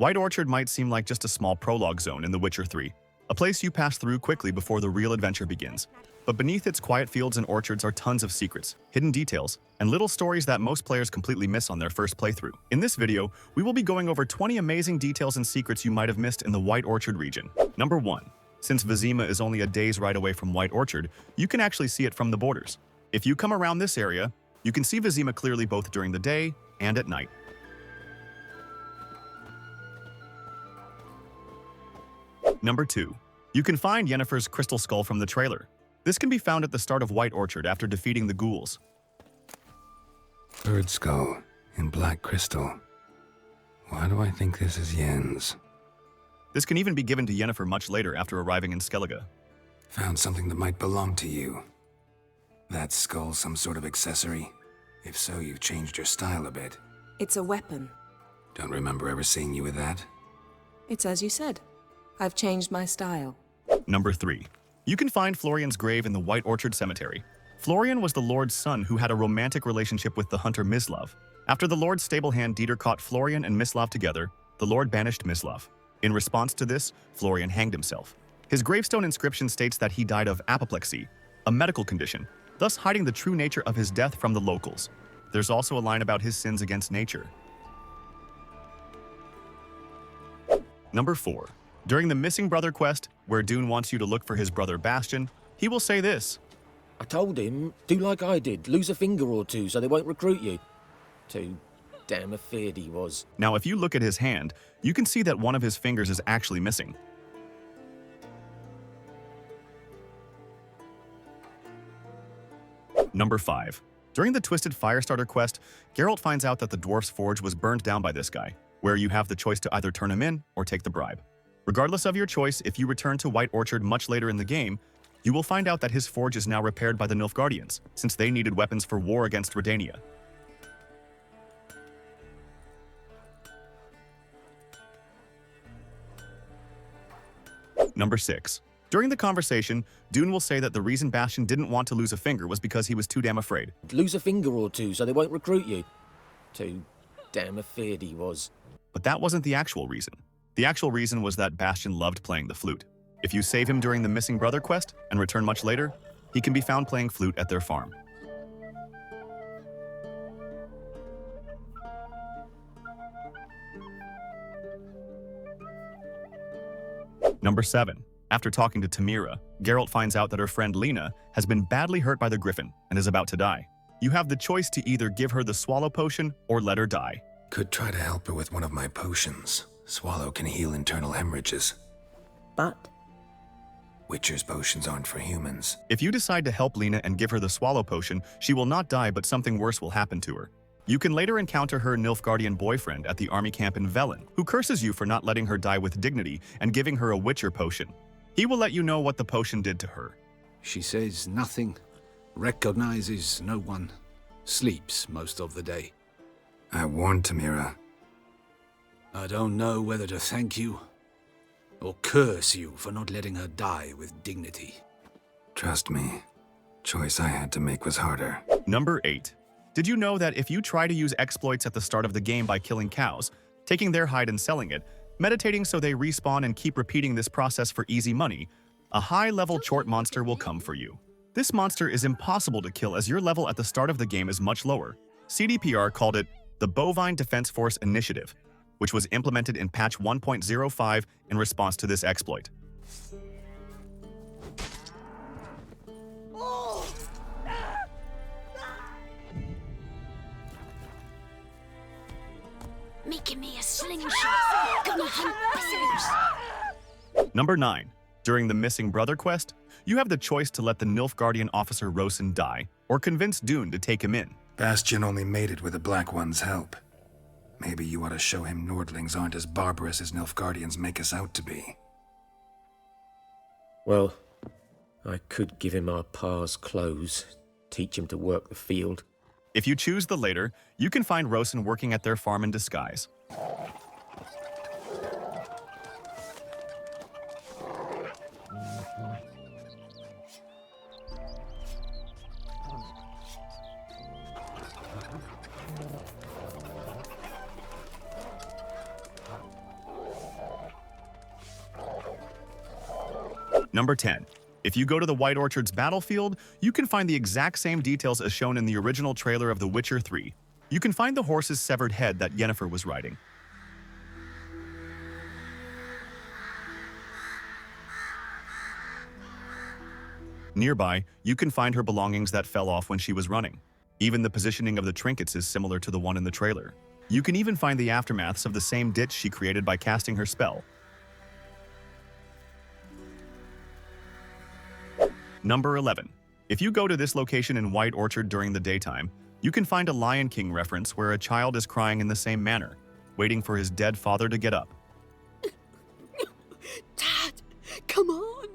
White Orchard might seem like just a small prologue zone in The Witcher 3, a place you pass through quickly before the real adventure begins. But beneath its quiet fields and orchards are tons of secrets, hidden details, and little stories that most players completely miss on their first playthrough. In this video, we will be going over 20 amazing details and secrets you might have missed in the White Orchard region. Number 1. Since Vizima is only a day's ride away from White Orchard, you can actually see it from the borders. If you come around this area, you can see Vizima clearly both during the day and at night. Number 2. You can find Yennefer's crystal skull from the trailer. This can be found at the start of White Orchard after defeating the ghouls. Bird skull in black crystal. Why do I think this is Yen's? This can even be given to Yennefer much later after arriving in Skellige. Found something that might belong to you. That skull some sort of accessory? If so, you've changed your style a bit. It's a weapon. Don't remember ever seeing you with that. It's as you said. I've changed my style. Number 3. You can find Florian's grave in the White Orchard Cemetery. Florian was the Lord's son who had a romantic relationship with the hunter Mislav. After the Lord's stable hand Dieter caught Florian and Mislav together, the Lord banished Mislav. In response to this, Florian hanged himself. His gravestone inscription states that he died of apoplexy, a medical condition, thus hiding the true nature of his death from the locals. There's also a line about his sins against nature. Number 4. During the Missing Brother quest, where Dune wants you to look for his brother Bastien, he will say this. I told him, do like I did, lose a finger or two so they won't recruit you. Too damn afeard he was. Now, if you look at his hand, you can see that one of his fingers is actually missing. Number 5. During the Twisted Firestarter quest, Geralt finds out that the Dwarf's forge was burned down by this guy, where you have the choice to either turn him in or take the bribe. Regardless of your choice, if you return to White Orchard much later in the game, you will find out that his forge is now repaired by the Nilfgaardians, since they needed weapons for war against Redania. Number 6. During the conversation, Dune will say that the reason Bastien didn't want to lose a finger was because he was too damn afraid. Lose a finger or two so they won't recruit you. Too damn afeard he was. But that wasn't the actual reason. The actual reason was that Bastien loved playing the flute. If you save him during the Missing Brother quest and return much later, he can be found playing flute at their farm. Number 7. After talking to Tomira, Geralt finds out that her friend Lena has been badly hurt by the Griffin and is about to die. You have the choice to either give her the Swallow Potion or let her die. Could try to help her with one of my potions. Swallow can heal internal hemorrhages. But Witcher's potions aren't for humans. If you decide to help Lena and give her the Swallow Potion, she will not die, but something worse will happen to her. You can later encounter her Nilfgaardian boyfriend at the army camp in Velen, who curses you for not letting her die with dignity and giving her a Witcher potion. He will let you know what the potion did to her. She says nothing, recognizes no one, sleeps most of the day. I warned Tomira. I don't know whether to thank you or curse you for not letting her die with dignity. Trust me, choice I had to make was harder. Number 8. Did you know that if you try to use exploits at the start of the game by killing cows, taking their hide and selling it, meditating so they respawn and keep repeating this process for easy money, a high-level chort monster will come for you. This monster is impossible to kill as your level at the start of the game is much lower. CDPR called it the Bovine Defense Force Initiative, which was implemented in patch 1.05 in response to this exploit. Making me a slingshot. Gonna hunt bears. Number 9. During the Missing Brother quest, you have the choice to let the Nilfgaardian officer Rhosyn die, or convince Dune to take him in. Bastien only made it with the Black One's help. Maybe you ought to show him Nordlings aren't as barbarous as Nilfgaardians make us out to be. well, I could give him our pa's clothes, teach him to work the field. If you choose the later, you can find Rhosyn working at their farm in disguise. Number 10. If you go to the White Orchard's battlefield, you can find the exact same details as shown in the original trailer of The Witcher 3. You can find the horse's severed head that Yennefer was riding. Nearby, you can find her belongings that fell off when she was running. Even the positioning of the trinkets is similar to the one in the trailer. You can even find the aftermaths of the same ditch she created by casting her spell. Number 11. If you go to this location in White Orchard during the daytime, you can find a Lion King reference where a child is crying in the same manner, waiting for his dead father to get up. Dad, come on.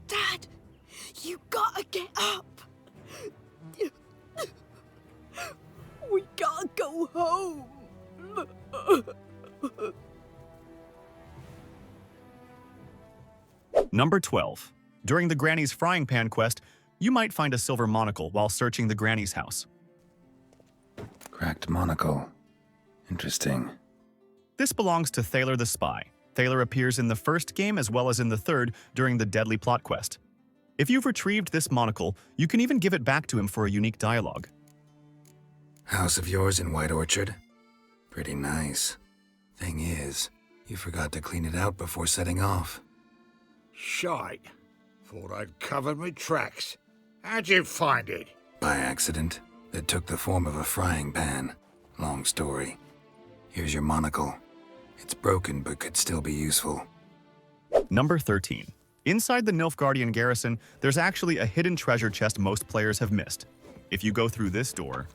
Dad, you gotta get up. We gotta go home. Number 12. During the Granny's Frying Pan quest, you might find a silver monocle while searching the Granny's house. Cracked monocle. Interesting. This belongs to Thaler the Spy. Thaler appears in the first game as well as in the third during the Deadly Plot quest. If you've retrieved this monocle, you can even give it back to him for a unique dialogue. House of yours in White Orchard? Pretty nice. Thing is, you forgot to clean it out before setting off. Shite. Thought I'd covered my tracks. How'd you find it? By accident. It took the form of a frying pan. Long story. Here's your monocle. It's broken but could still be useful. Number 13. Inside the Nilfgaardian garrison, there's actually a hidden treasure chest most players have missed. If you go through this door,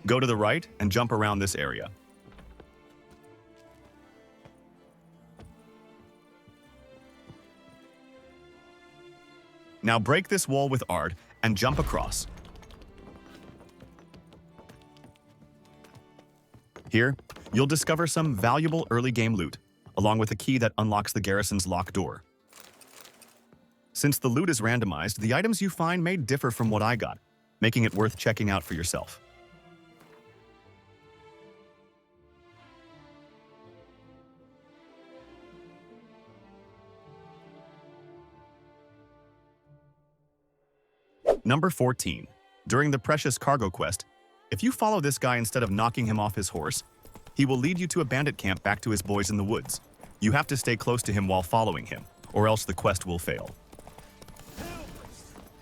go to the right and jump around this area. Now break this wall with Ard and jump across. Here, you'll discover some valuable early game loot, along with a key that unlocks the garrison's locked door. Since the loot is randomized, the items you find may differ from what I got, making it worth checking out for yourself. Number 14. During the Precious Cargo quest, if you follow this guy instead of knocking him off his horse, he will lead you to a bandit camp back to his boys in the woods. You have to stay close to him while following him, or else the quest will fail.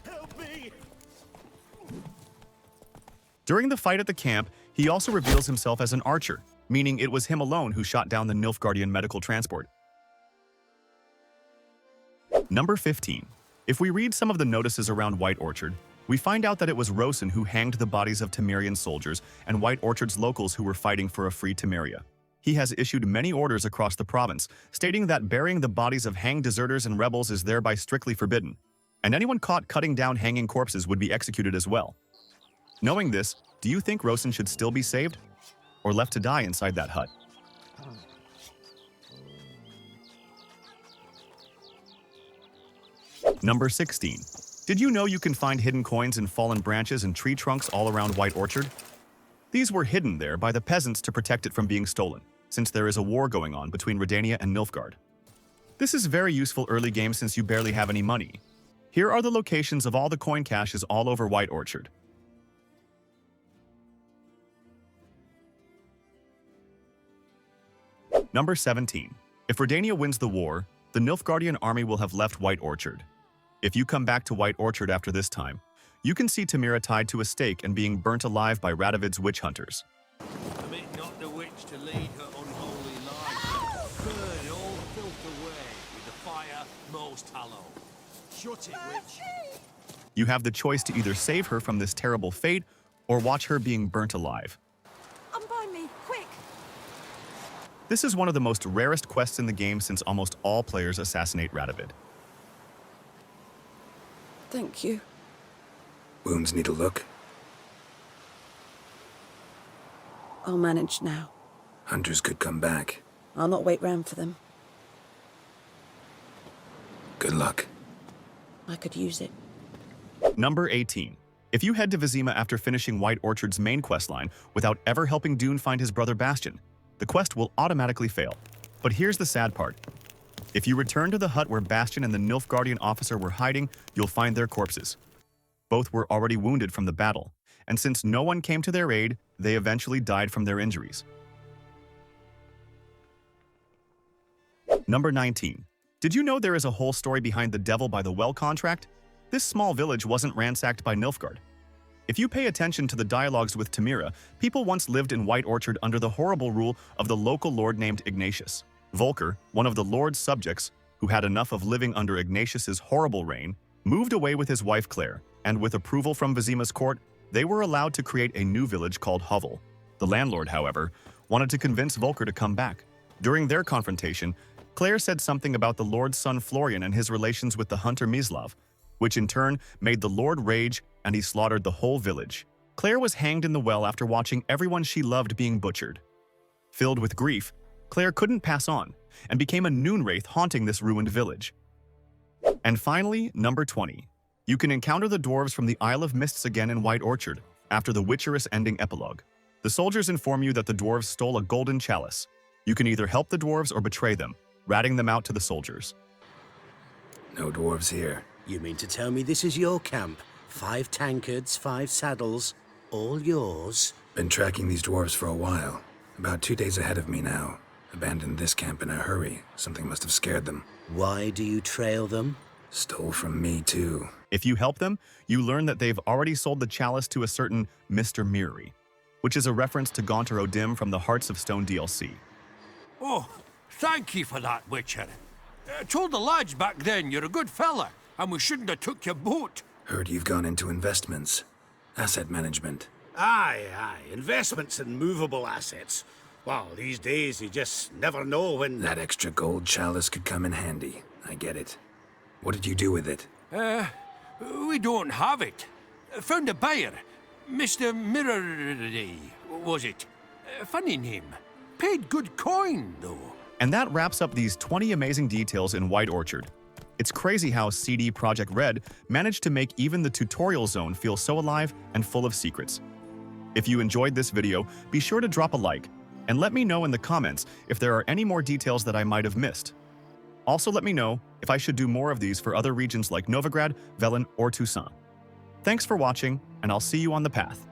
Help me! During the fight at the camp, he also reveals himself as an archer, meaning it was him alone who shot down the Nilfgaardian medical transport. Number 15. If we read some of the notices around White Orchard, we find out that it was Rhosyn who hanged the bodies of Temerian soldiers and White Orchard's locals who were fighting for a free Temeria. He has issued many orders across the province, stating that burying the bodies of hanged deserters and rebels is thereby strictly forbidden, and anyone caught cutting down hanging corpses would be executed as well. Knowing this, do you think Rhosyn should still be saved, or left to die inside that hut? Number 16. Did you know you can find hidden coins in fallen branches and tree trunks all around White Orchard? These were hidden there by the peasants to protect it from being stolen, since there is a war going on between Redania and Nilfgaard. This is very useful early game since you barely have any money. Here are the locations of all the coin caches all over White Orchard. Number 17. If Redania wins the war, the Nilfgaardian army will have left White Orchard. If you come back to White Orchard after this time, you can see Tomira tied to a stake and being burnt alive by Radovid's witch hunters. Permit not the witch to lead her unholy life. Burn all filth away with the fire most hallowed. Shut it, witch. You have the choice to either save her from this terrible fate or watch her being burnt alive. Unbind me, quick! This is one of the most rarest quests in the game since almost all players assassinate Radovid. Thank you. Wounds need a look. I'll manage now. Hunters could come back. I'll not wait round for them. Good luck. I could use it. Number 18. If you head to Vizima after finishing White Orchard's main questline without ever helping Dune find his brother Bastien, the quest will automatically fail. But here's the sad part. If you return to the hut where Bastien and the Nilfgaardian officer were hiding, you'll find their corpses. Both were already wounded from the battle, and since no one came to their aid, they eventually died from their injuries. Number 19. Did you know there is a whole story behind the Devil by the Well contract? This small village wasn't ransacked by Nilfgaard. If you pay attention to the dialogues with Tomira, people once lived in White Orchard under the horrible rule of the local lord named Ignatius. Volker, one of the lord's subjects, who had enough of living under Ignatius's horrible reign, moved away with his wife Claire, and with approval from Vizima's court, they were allowed to create a new village called Hovel. The landlord, however, wanted to convince Volker to come back. During their confrontation, Claire said something about the lord's son Florian and his relations with the hunter Mislav, which in turn made the lord rage and he slaughtered the whole village. Claire was hanged in the well after watching everyone she loved being butchered. Filled with grief, Claire couldn't pass on and became a noon wraith haunting this ruined village. And finally, number 20. You can encounter the dwarves from the Isle of Mists again in White Orchard after the Witcherous ending epilogue. The soldiers inform you that the dwarves stole a golden chalice. You can either help the dwarves or betray them, ratting them out to the soldiers. No dwarves here. You mean to tell me this is your camp? 5 tankards, 5 saddles, all yours? Been tracking these dwarves for a while. About 2 days ahead of me now. Abandoned this camp in a hurry. Something must have scared them. Why do you trail them? Stole from me, too. If you help them, you learn that they've already sold the chalice to a certain Mr. Mirri, which is a reference to Gaunter O'Dim from the Hearts of Stone DLC. Oh, thank you for that, Witcher. Told the lads back then you're a good fella, and we shouldn't have took your boat. Heard you've gone into investments. Asset management. Aye. Investments in movable assets. Well, these days you just never know when... That extra gold chalice could come in handy. I get it. What did you do with it? We don't have it. Found a buyer. Mr. Mirror, was it? Funny name. Paid good coin, though. And that wraps up these 20 amazing details in White Orchard. It's crazy how CD Projekt Red managed to make even the tutorial zone feel so alive and full of secrets. If you enjoyed this video, be sure to drop a like, and let me know in the comments if there are any more details that I might have missed. Also let me know if I should do more of these for other regions like Novigrad, Velen, or Toussaint. Thanks for watching, and I'll see you on the path.